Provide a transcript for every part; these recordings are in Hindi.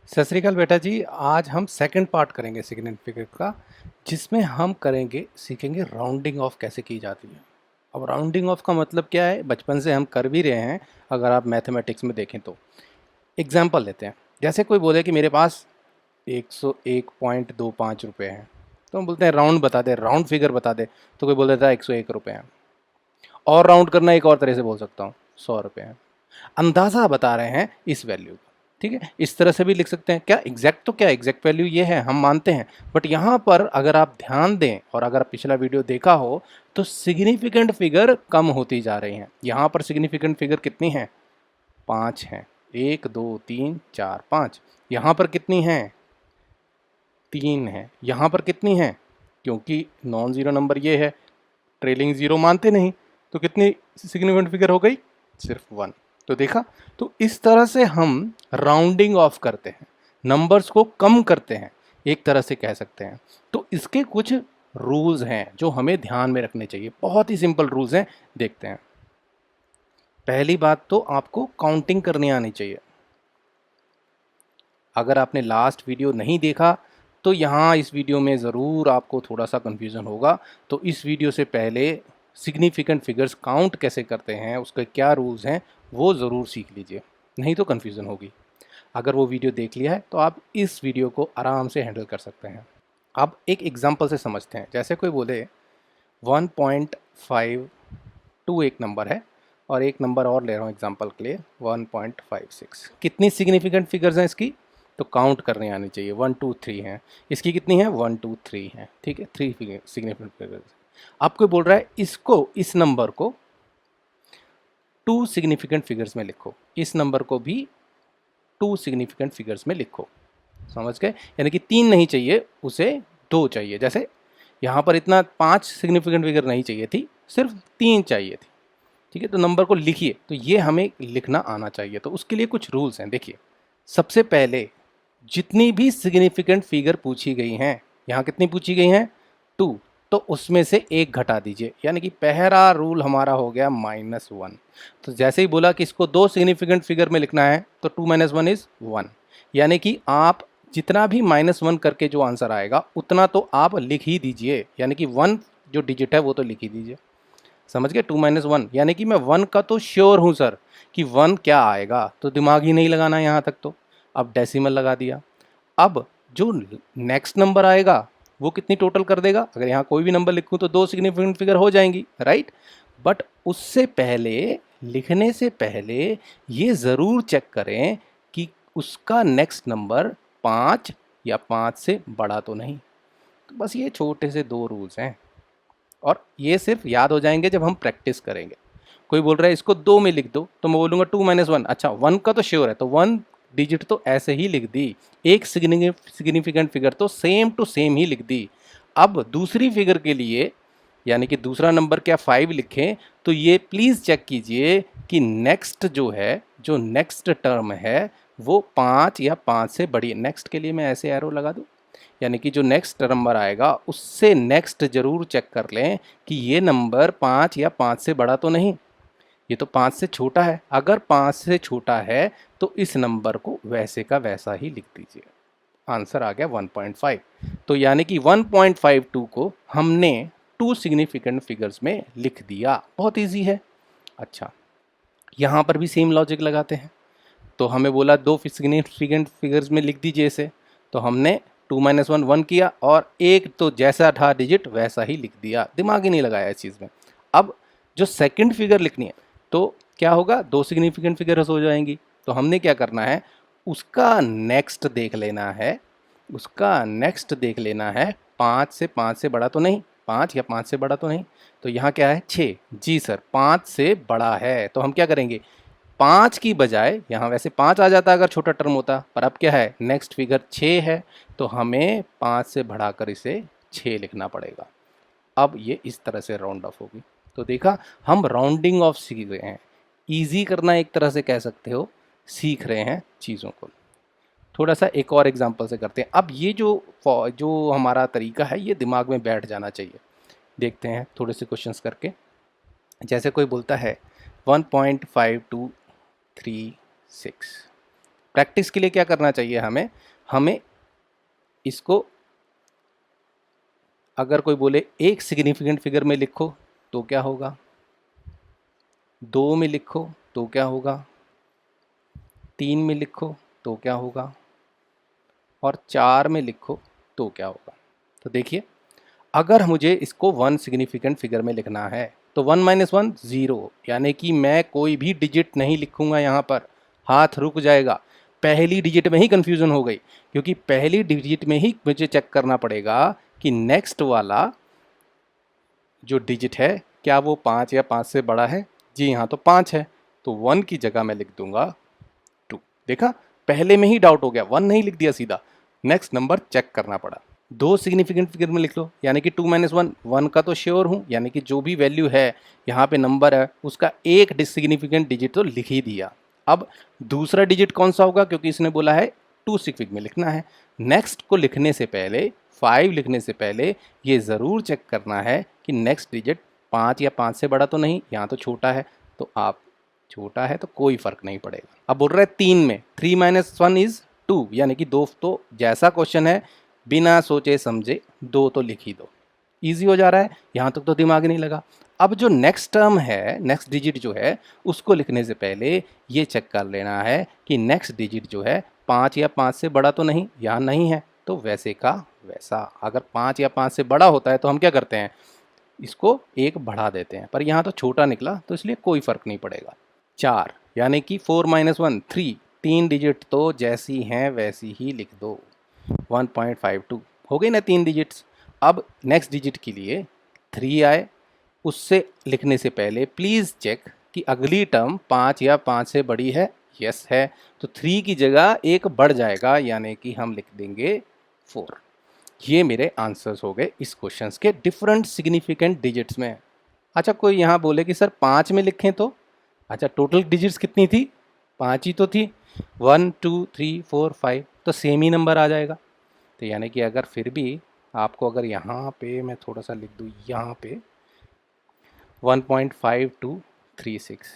सत श्री अकाल बेटा जी। आज हम सेकंड पार्ट करेंगे सिग्निफिकेंट का, जिसमें हम सीखेंगे राउंडिंग ऑफ कैसे की जाती है। अब राउंडिंग ऑफ का मतलब क्या है, बचपन से हम कर भी रहे हैं। अगर आप मैथमेटिक्स में देखें तो एग्जाम्पल लेते हैं। जैसे कोई बोले कि मेरे पास 101.25 रुपये हैं, तो हम बोलते हैं राउंड बता दे, राउंड फिगर बता दे। तो कोई बोल देता है 101 रुपये हैं। और राउंड करना एक और तरह से बोल सकता हूँ, 100 रुपये हैं। अंदाज़ा बता रहे हैं इस वैल्यू का। ठीक है, इस तरह से भी लिख सकते हैं। क्या एग्जैक्ट, तो क्या एग्जैक्ट वैल्यू ये है, हम मानते हैं। बट यहाँ पर अगर आप ध्यान दें और अगर आप पिछला वीडियो देखा हो तो सिग्निफिकेंट फिगर कम होती जा रही हैं। यहाँ पर सिग्निफिकेंट फिगर कितनी है? 5 हैं। 1 2 3 4 5। यहाँ पर कितनी हैं? 3 है। यहाँ पर कितनी है? क्योंकि नॉन ज़ीरो नंबर ये है, ट्रेलिंग ज़ीरो मानते नहीं, तो कितनी सिग्निफिकेंट फिगर हो गई? सिर्फ 1। तो देखा, तो इस तरह से हम राउंडिंग ऑफ करते हैं, नंबर्स को कम करते हैं, एक तरह से कह सकते हैं। तो इसके कुछ रूल्स हैं जो हमें ध्यान में रखने चाहिए। बहुत ही सिंपल रूल्स हैं, देखते हैं। पहली बात तो आपको काउंटिंग करनी आनी चाहिए। अगर आपने लास्ट वीडियो नहीं देखा तो यहाँ इस वीडियो में ज़रूर आपको थोड़ा सा कन्फ्यूज़न होगा। तो इस वीडियो से पहले सिग्निफिकेंट फिगर्स काउंट कैसे करते हैं, उसके क्या रूल्स हैं, वो ज़रूर सीख लीजिए, नहीं तो कन्फ्यूज़न होगी। अगर वो वीडियो देख लिया है तो आप इस वीडियो को आराम से हैंडल कर सकते हैं। अब एक एग्जांपल से समझते हैं। जैसे कोई बोले 1.52 एक नंबर है, और एक नंबर और ले रहा हूँ एग्जांपल के लिए, 1.56। कितनी सिग्निफिकेंट फिगर्स हैं इसकी? तो काउंट करने आनी चाहिए। 1 2 3 हैं। इसकी कितनी है? 1 2 3 है। ठीक है, 3 सिग्निफिकेंट फिगर्स। आपको बोल रहा है इसको, इस नंबर को 2 सिग्निफिकेंट फिगर्स में लिखो, इस नंबर को भी 2 सिग्निफिकेंट फिगर्स में लिखो। समझ गए? यानी कि 3 नहीं चाहिए, उसे 2 चाहिए। जैसे यहाँ पर इतना 5 सिग्निफिकेंट फिगर नहीं चाहिए थी, सिर्फ 3 चाहिए थी। ठीक है, तो नंबर को लिखिए। तो ये हमें लिखना आना चाहिए। तो उसके लिए कुछ रूल्स हैं। देखिए, सबसे पहले जितनी भी सिग्निफिकेंट फिगर पूछी गई हैं, यहाँ कितनी पूछी गई हैं? 2। तो उसमें से एक घटा दीजिए, यानी कि पहला रूल हमारा हो गया -1। तो जैसे ही बोला कि इसको 2 सिग्निफिकेंट फिगर में लिखना है, तो 2 - 1 इज 1। यानी कि आप जितना भी -1 करके जो आंसर आएगा उतना तो आप लिख ही दीजिए, यानी कि 1 जो डिजिट है वो तो लिख ही दीजिए। समझ गए? 2 - 1, यानी कि मैं 1 का तो श्योर हूँ सर कि 1 क्या आएगा, तो दिमाग ही नहीं लगाना यहाँ तक। तो अब डेसिमल लगा दिया। अब जो नेक्स्ट नंबर आएगा वो कितनी टोटल कर देगा? अगर यहाँ कोई भी नंबर लिखूँ तो 2 सिग्निफिकेंट फिगर हो जाएंगी, राइट। बट उससे पहले, लिखने से पहले ये ज़रूर चेक करें कि उसका नेक्स्ट नंबर 5 या 5 से बड़ा तो नहीं। तो बस ये छोटे से 2 रूल्स हैं, और ये सिर्फ याद हो जाएंगे जब हम प्रैक्टिस करेंगे। कोई बोल रहा है इसको 2 में लिख दो, तो मैं बोलूँगा 2 - 1। अच्छा, 1 का तो श्योर है, तो 1 डिजिट तो ऐसे ही लिख दी। एक सिग्निफिकेंट फिगर तो सेम टू सेम ही लिख दी। अब दूसरी फिगर के लिए, यानी कि दूसरा नंबर क्या 5 लिखें, तो ये प्लीज़ चेक कीजिए कि नेक्स्ट जो है, जो नेक्स्ट टर्म है वो 5 या 5 से बड़ी है। नेक्स्ट के लिए मैं ऐसे एरो लगा दूँ, यानी कि जो नेक्स्ट नंबर आएगा उससे नेक्स्ट जरूर चेक कर लें कि ये नंबर 5 या 5 से बड़ा तो नहीं। ये तो 5 से छोटा है। अगर 5 से छोटा है तो इस नंबर को वैसे का वैसा ही लिख दीजिए। आंसर आ गया 1.5। तो यानी कि 1.52 को हमने 2 सिग्निफिकेंट फिगर्स में लिख दिया। बहुत ईजी है। अच्छा, यहाँ पर भी सेम लॉजिक लगाते हैं। तो हमें बोला 2 सिग्निफिकेंट फिगर्स में लिख दीजिए इसे, तो हमने 2 - 1 1 किया, और एक तो जैसा था डिजिट वैसा ही लिख दिया, दिमाग ही नहीं लगाया इस चीज़ में। अब जो सेकंड फिगर लिखनी है तो क्या होगा? 2 सिग्निफिकेंट फिगर्स हो जाएंगी। तो हमने क्या करना है, उसका नेक्स्ट देख लेना है, उसका नेक्स्ट देख लेना है। 5 से बड़ा तो नहीं, 5 या 5 से बड़ा तो नहीं। तो यहाँ क्या है? 6। जी सर, 5 से बड़ा है। तो हम क्या करेंगे, 5 की बजाय, यहाँ वैसे 5 आ जाता अगर छोटा टर्म होता, पर अब क्या है, नेक्स्ट फिगर 6 है, तो हमें 5 से बढ़ाकर इसे 6 लिखना पड़ेगा। अब ये इस तरह से राउंड ऑफ होगी। तो देखा, हम राउंडिंग ऑफ सीख रहे हैं। ईजी करना एक तरह से कह सकते हो, सीख रहे हैं चीज़ों को। थोड़ा सा एक और एग्जांपल से करते हैं। अब ये जो हमारा तरीका है ये दिमाग में बैठ जाना चाहिए। देखते हैं थोड़े से क्वेश्चंस करके। जैसे कोई बोलता है 1.5236, प्रैक्टिस के लिए क्या करना चाहिए हमें, हमें इसको अगर कोई बोले एक सिग्निफिकेंट फिगर में लिखो तो क्या होगा, 2 में लिखो तो क्या होगा, 3 में लिखो तो क्या होगा, और 4 में लिखो तो क्या होगा। तो देखिए, अगर मुझे इसको 1 सिग्निफिकेंट फिगर में लिखना है तो 1 माइनस 1 0, यानी कि मैं कोई भी डिजिट नहीं लिखूंगा यहाँ पर, हाथ रुक जाएगा। पहली डिजिट में ही कंफ्यूजन हो गई, क्योंकि पहली डिजिट में ही मुझे चेक करना पड़ेगा कि नेक्स्ट वाला जो डिजिट है क्या वो 5 या 5 से बड़ा है। जी हाँ, तो 5 है, तो 1 की जगह मैं लिख दूंगा 2। देखा, पहले में ही डाउट हो गया, 1 नहीं लिख दिया सीधा, नेक्स्ट नंबर चेक करना पड़ा। 2 सिग्निफिकेंट फिगर में लिख लो, यानी कि 2 माइनस 1, 1 का तो श्योर हूँ, यानी कि जो भी वैल्यू है यहाँ पे नंबर है उसका एक सिग्निफिकेंट डिजिट तो लिख ही दिया। अब दूसरा डिजिट कौन सा होगा, क्योंकि इसने बोला है 2 सिग्निफिक में लिखना है। नेक्स्ट को लिखने से पहले, 5 लिखने से पहले ये ज़रूर चेक करना है कि नेक्स्ट डिजिट 5 या 5 से बड़ा तो नहीं, यहाँ तो छोटा है, तो आप छोटा है तो कोई फर्क नहीं पड़ेगा। अब बोल रहा है 3 में 3 माइनस 1 इज 2, यानी कि 2, तो जैसा क्वेश्चन है बिना सोचे समझे 2 तो लिख ही दो, ईजी हो जा रहा है, यहाँ तक तो दिमाग नहीं लगा। अब जो नेक्स्ट टर्म है, नेक्स्ट डिजिट जो है, उसको लिखने से पहले ये चेक कर लेना है कि नेक्स्ट डिजिट जो है 5 या 5 से बड़ा तो नहीं, यहाँ नहीं है, तो वैसे का वैसा। अगर 5 या 5 से बड़ा होता है तो हम क्या करते हैं, इसको एक बढ़ा देते हैं, पर यहाँ तो छोटा निकला तो इसलिए कोई फर्क नहीं पड़ेगा। 4 यानी कि 4 माइनस 1 3, 3 डिजिट तो जैसी हैं वैसी ही लिख दो, 1.52 हो गई ना 3 डिजिट्स। अब नेक्स्ट डिजिट के लिए 3 आए, उससे लिखने से पहले प्लीज़ चेक कि अगली टर्म 5 या 5 से बड़ी है, यस है, तो 3 की जगह एक बढ़ जाएगा, यानी कि हम लिख देंगे 4। ये मेरे आंसर्स हो गए इस क्वेश्चन के डिफरेंट सिग्निफिकेंट डिजिट्स में। अच्छा, कोई यहाँ बोले कि सर 5 में लिखें तो, अच्छा टोटल डिजिट्स कितनी थी, 5 ही तो थी, 1 2 3 4 5, तो सेम ही नंबर आ जाएगा। तो यानी कि अगर फिर भी आपको अगर यहाँ पे मैं थोड़ा सा लिख दूँ, यहाँ पे 1.5236,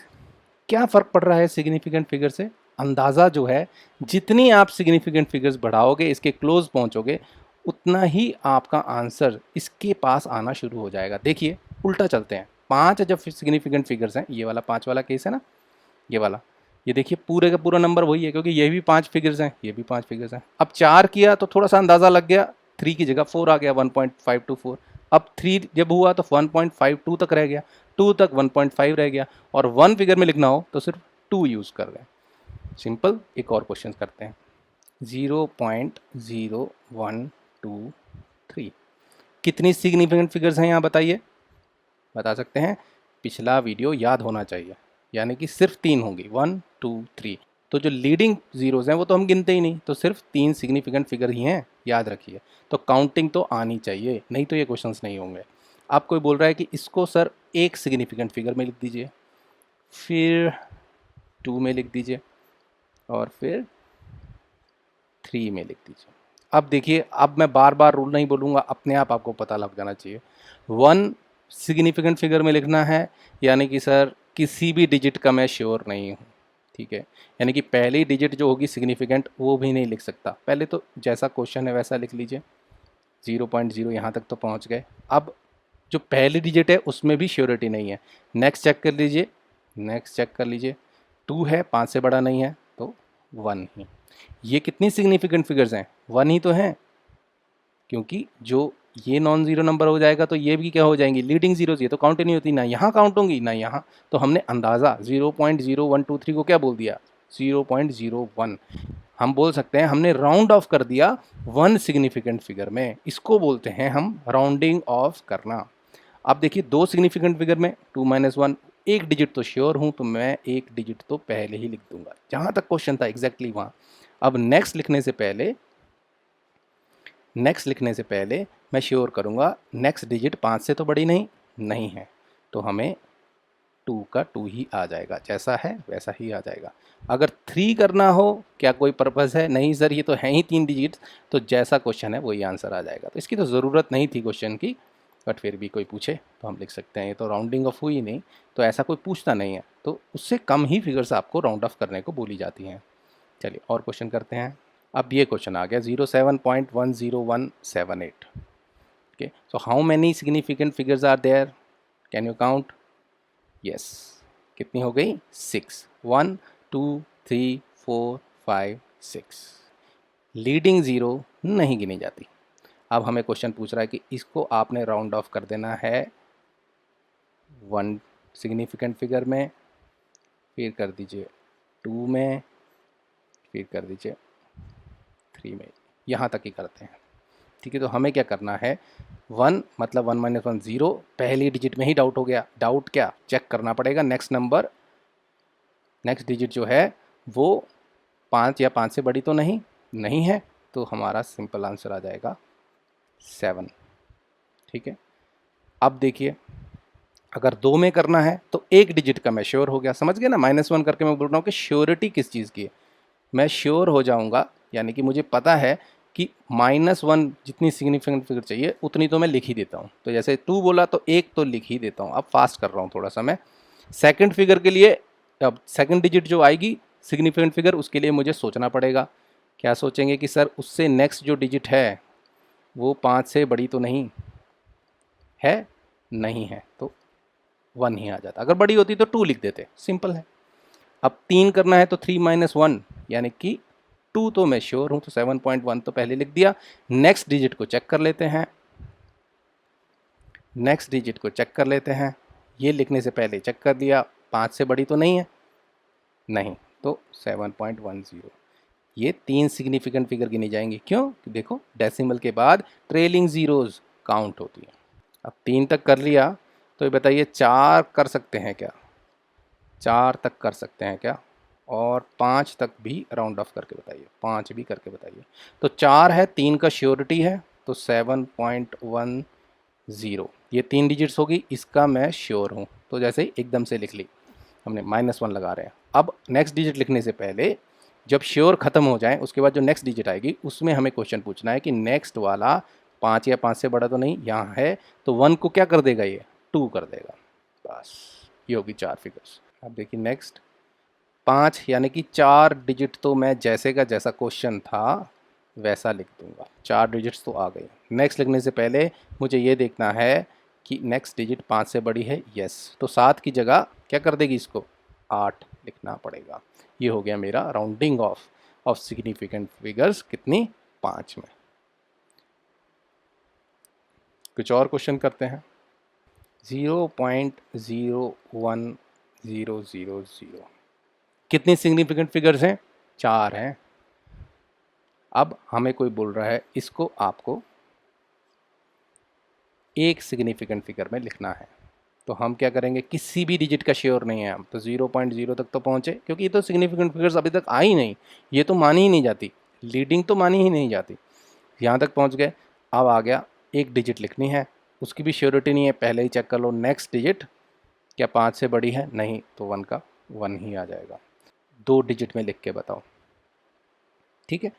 क्या फ़र्क पड़ रहा है सिग्निफिकेंट फिगर से, अंदाज़ा जो है जितनी आप सिग्निफिकेंट फिगर्स बढ़ाओगे, इसके क्लोज पहुँचोगे, उतना ही आपका आंसर इसके पास आना शुरू हो जाएगा। देखिए उल्टा चलते हैं, 5 जब सिग्निफिकेंट फिगर्स हैं, ये वाला 5 वाला केस है ना, ये वाला, ये देखिए पूरे का पूरा नंबर वही है, क्योंकि ये भी 5 फिगर्स हैं, ये भी 5 फिगर्स हैं। अब 4 किया तो थोड़ा सा अंदाज़ा लग गया, 3 की जगह 4 आ गया, 1.524। अब 3 जब हुआ तो 1.52 तक रह गया, 2 तक 1.5 रह गया, और 1 फिगर में लिखना हो तो सिर्फ 2 यूज़ कर रहे हैं। सिंपल। एक और क्वेश्चन करते हैं, 0.0123, कितनी सिग्निफिकेंट फिगर्स हैं यहाँ बताइए, बता सकते हैं, पिछला वीडियो याद होना चाहिए, यानी कि सिर्फ 3 होंगी, 1 2 3, तो जो लीडिंग जीरोज़ हैं वो तो हम गिनते ही नहीं, तो सिर्फ 3 सिग्निफिकेंट फिगर ही हैं, याद रखिए। तो काउंटिंग तो आनी चाहिए, नहीं तो ये क्वेश्चंस नहीं होंगे। आप कोई बोल रहा है कि इसको सर एक सिग्निफिकेंट फिगर में लिख दीजिए, फिर 2 में लिख दीजिए, और फिर 3 में लिख दीजिए। अब देखिए, अब मैं बार बार रूल नहीं बोलूँगा, अपने आप आपको पता लग जाना चाहिए। 1 सिग्निफिकेंट फिगर में लिखना है, यानी कि सर किसी भी डिजिट का मैं श्योर नहीं हूँ, ठीक है, यानी कि पहली डिजिट जो होगी सिग्निफिकेंट वो भी नहीं लिख सकता। पहले तो जैसा क्वेश्चन है वैसा लिख लीजिए, 0.0 यहाँ तक तो पहुँच गए। अब जो पहली डिजिट है उसमें भी श्योरिटी नहीं है, नेक्स्ट चेक कर लीजिए, नेक्स्ट चेक कर लीजिए, 2 है, 5 से बड़ा नहीं है, तो 1 ही। ये कितनी सिग्निफिकेंट फिगर्स हैं, 1 ही तो हैं, क्योंकि जो ये नॉन ज़ीरो नंबर हो जाएगा तो ये भी क्या हो जाएंगी, लीडिंग जीरोज, ये तो काउंट ही नहीं होती, ना यहाँ काउंट होंगी ना यहाँ, तो हमने अंदाज़ा 0.0123 को क्या बोल दिया, 0.01। हम बोल सकते हैं हमने राउंड ऑफ कर दिया 1 सिग्निफिकेंट फिगर में, इसको बोलते हैं हम राउंडिंग ऑफ करना। अब देखिए 2 सिग्निफिकेंट फिगर में 2 माइनस 1, एक डिजिट तो श्योर हूँ, तो मैं एक डिजिट तो पहले ही लिख दूंगा, जहाँ तक क्वेश्चन था एग्जैक्टली वहाँ। अब नेक्स्ट लिखने से पहले मैं श्योर करूँगा नेक्स्ट डिजिट 5 से तो बड़ी नहीं है, तो हमें 2 का 2 ही आ जाएगा, जैसा है वैसा ही आ जाएगा। अगर 3 करना हो, क्या कोई पर्पज़ है, नहीं सर ये तो है ही 3 डिजिट, तो जैसा क्वेश्चन है वही आंसर आ जाएगा। तो इसकी तो ज़रूरत नहीं थी क्वेश्चन की, बट फिर भी कोई पूछे तो हम लिख सकते हैं, ये तो राउंडिंग ऑफ हुई नहीं, तो ऐसा कोई पूछता नहीं है, तो उससे कम ही फिगर्स आपको राउंड ऑफ करने को बोली जाती हैं। चलिए और क्वेश्चन करते हैं। अब ये क्वेश्चन आ गया 07.10178। Okay, so how many significant figures are there, can you count? Yes, कितनी हो गई? 6। 1 2 3 4 5 6। लीडिंग ज़ीरो नहीं गिनी जाती। अब हमें क्वेश्चन पूछ रहा है कि इसको आपने राउंड ऑफ कर देना है 1 सिग्निफिकेंट फिगर में, फिर कर दीजिए 2 में, फिर कर दीजिए 3 में, यहाँ तक ही करते हैं। ठीक है, तो हमें क्या करना है, 1 मतलब 1 - 1 0, पहली डिजिट में ही डाउट हो गया। डाउट क्या, चेक करना पड़ेगा नेक्स्ट नंबर, नेक्स्ट डिजिट जो है वो 5 या 5 से बड़ी तो नहीं है, तो हमारा सिंपल आंसर आ जाएगा 7। ठीक है, अब देखिए अगर 2 में करना है तो एक डिजिट का मैं श्योर हो गया, समझ गए ना, -1 करके मैं बोल रहा हूँ कि श्योरिटी किस चीज़ की है, मैं श्योर हो जाऊँगा, यानी कि मुझे पता है कि -1 जितनी सिग्निफिकेंट फिगर चाहिए उतनी तो मैं लिख ही देता हूँ। तो जैसे 2 बोला तो एक तो लिख ही देता हूँ। अब फास्ट कर रहा हूँ थोड़ा सा मैं। सेकंड फिगर के लिए, अब सेकंड डिजिट जो आएगी सिग्निफिकेंट फिगर, उसके लिए मुझे सोचना पड़ेगा। क्या सोचेंगे कि सर उससे नेक्स्ट जो डिजिट है वो 5 से बड़ी तो है, नहीं है, तो 1 ही आ जाता। अगर बड़ी होती तो 2 लिख देते, सिंपल है। अब 3 करना है तो 3 - 1 यानी कि 2 तो मैं श्योर हूँ, तो 7.1 तो पहले लिख दिया। नेक्स्ट डिजिट को चेक कर लेते हैं, नेक्स्ट डिजिट को चेक कर लेते हैं। ये लिखने से पहले चेक कर दिया 5 से बड़ी तो नहीं है, नहीं, तो 7.10। ये 3 सिग्निफिकेंट फिगर गिनी जाएंगी। क्यों? देखो डेसिमल के बाद ट्रेलिंग ज़ीरोज़ काउंट होती है। अब 3 तक कर लिया, तो ये बताइए 4 कर सकते हैं क्या? 4 तक कर सकते हैं क्या? और 5 तक भी राउंड ऑफ करके बताइए, 5 भी करके बताइए। तो 4 है, 3 का श्योरिटी है, तो 7.10 ये 3 डिजिट्स होगी, इसका मैं श्योर हूँ। तो जैसे ही एकदम से लिख ली हमने, -1 लगा रहे हैं। अब नेक्स्ट डिजिट लिखने से पहले जब श्योर ख़त्म हो जाए उसके बाद जो नेक्स्ट डिजिट आएगी उसमें हमें क्वेश्चन पूछना है कि नेक्स्ट वाला 5 या 5 से बड़ा तो नहीं, यहाँ है, तो 1 को क्या कर देगा, ये 2 कर देगा। बस ये होगी 4 फिगर्स। अब देखिए नेक्स्ट 5 यानी कि 4 डिजिट तो मैं जैसे का जैसा क्वेश्चन था वैसा लिख दूंगा, 4 डिजिट्स तो आ गई। नेक्स्ट लिखने से पहले मुझे ये देखना है कि नेक्स्ट डिजिट 5 से बड़ी है, यस, तो 7 की जगह क्या कर देगी, इसको 8 लिखना पड़ेगा। ये हो गया मेरा राउंडिंग ऑफ सिग्निफिकेंट फिगर्स, कितनी, 5 में। कुछ और क्वेश्चन करते हैं। 0.01000 कितनी सिग्निफिकेंट फिगर्स हैं, 4 हैं। अब हमें कोई बोल रहा है इसको आपको एक सिग्निफिकेंट फिगर में लिखना है, तो हम क्या करेंगे, किसी भी डिजिट का श्योर नहीं है हम, तो 0.0 तक तो पहुँचे, क्योंकि ये तो सिग्निफिकेंट फिगर्स अभी तक आई नहीं, ये तो मानी ही नहीं जाती, लीडिंग तो मानी ही नहीं जाती। यहाँ तक पहुँच गए। अब आ गया एक डिजिट लिखनी है, उसकी भी श्योरिटी नहीं है, पहले ही चेक कर लो नेक्स्ट डिजिट क्या 5 से बड़ी है, नहीं, तो 1 का 1 ही आ जाएगा। 2 डिजिट में लिख के बताओ। ठीक है,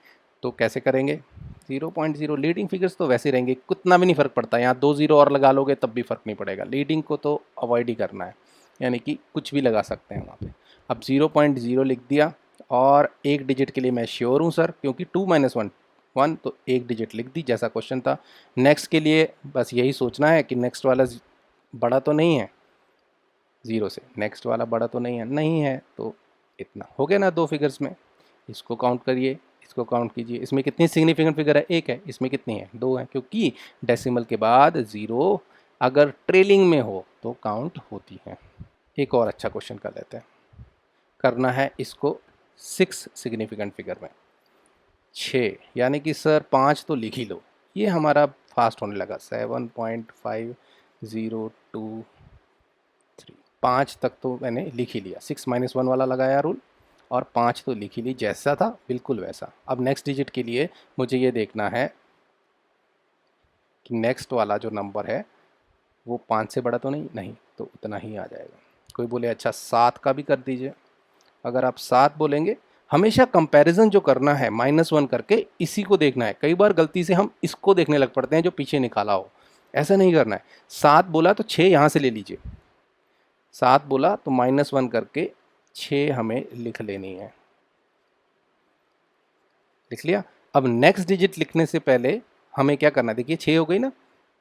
तो कैसे करेंगे, 0.0 लीडिंग फिगर्स तो वैसे रहेंगे, कितना भी नहीं फ़र्क पड़ता, यहाँ 2 0 और लगा लोगे तब भी फ़र्क नहीं पड़ेगा, लीडिंग को तो अवॉइड ही करना है, यानी कि कुछ भी लगा सकते हैं वहाँ पे। अब 0.0 लिख दिया, और एक डिजिट के लिए मैं श्योर हूँ सर, क्योंकि 2 - 1 तो एक डिजिट लिख दी जैसा क्वेश्चन था। नेक्स्ट के लिए बस यही सोचना है कि नेक्स्ट वाला बड़ा तो नहीं है 0 से, नेक्स्ट वाला बड़ा तो नहीं है, तो इतना हो गया ना 2 फिगर्स में। इसको काउंट करिए, इसको काउंट कीजिए, इसमें कितनी सिग्निफिकेंट फिगर है, 1 है, इसमें कितनी है, 2 है, क्योंकि डेसिमल के बाद 0 अगर ट्रेलिंग में हो तो काउंट होती है। एक और अच्छा क्वेश्चन कर लेते हैं। करना है इसको 6 सिग्निफिकेंट फिगर में, 6 यानी कि सर 5 तो लिख ही लो, ये हमारा फास्ट होने लगा, 7.5023, 5 तक तो मैंने लिख ही लिया, 6 - 1 वाला लगाया रूल, और 5 तो लिख ही ली, जैसा था बिल्कुल वैसा। अब नेक्स्ट डिजिट के लिए मुझे ये देखना है कि नेक्स्ट वाला जो नंबर है वो 5 से बड़ा तो नहीं, तो उतना ही आ जाएगा। कोई बोले अच्छा 7 का भी कर दीजिए, अगर आप 7 बोलेंगे, हमेशा कंपैरिजन जो करना है -1 करके इसी को देखना है। कई बार गलती से हम इसको देखने लग पड़ते हैं जो पीछे निकाला हो, ऐसा नहीं करना है। 7 बोला तो 6 यहाँ से ले लीजिए, 7 बोला तो -1 करके 6 हमें लिख लेनी है। लिख लिया। अब नेक्स्ट डिजिट लिखने से पहले हमें क्या करना है, देखिए 6 हो गई ना,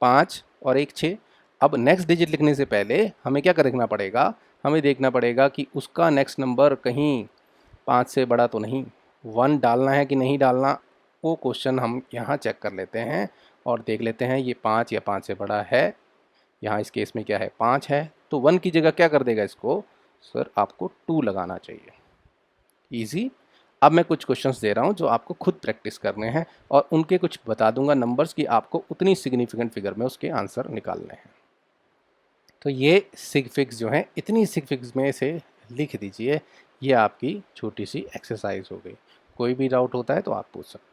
5 और एक 6। अब नेक्स्ट डिजिट लिखने से पहले हमें क्या देखना पड़ेगा, हमें देखना पड़ेगा कि उसका नेक्स्ट नंबर कहीं 5 से बड़ा तो नहीं, 1 डालना है कि नहीं डालना, वो क्वेश्चन हम यहाँ चेक कर लेते हैं और देख लेते हैं ये 5 या 5 से बड़ा है। यहाँ इस केस में क्या है, 5 है, तो 1 की जगह क्या कर देगा इसको, सर आपको 2 लगाना चाहिए। ईजी। अब मैं कुछ क्वेश्चंस दे रहा हूँ जो आपको खुद प्रैक्टिस करने हैं और उनके कुछ बता दूंगा नंबर्स की, आपको उतनी सिग्निफिकेंट फिगर में उसके आंसर निकालने हैं। तो ये सिग फिग्स जो हैं, इतनी सिग फिग्स में से लिख दीजिए। ये आपकी छोटी सी एक्सरसाइज हो गई। कोई भी डाउट होता है तो आप पूछ सकते हैं।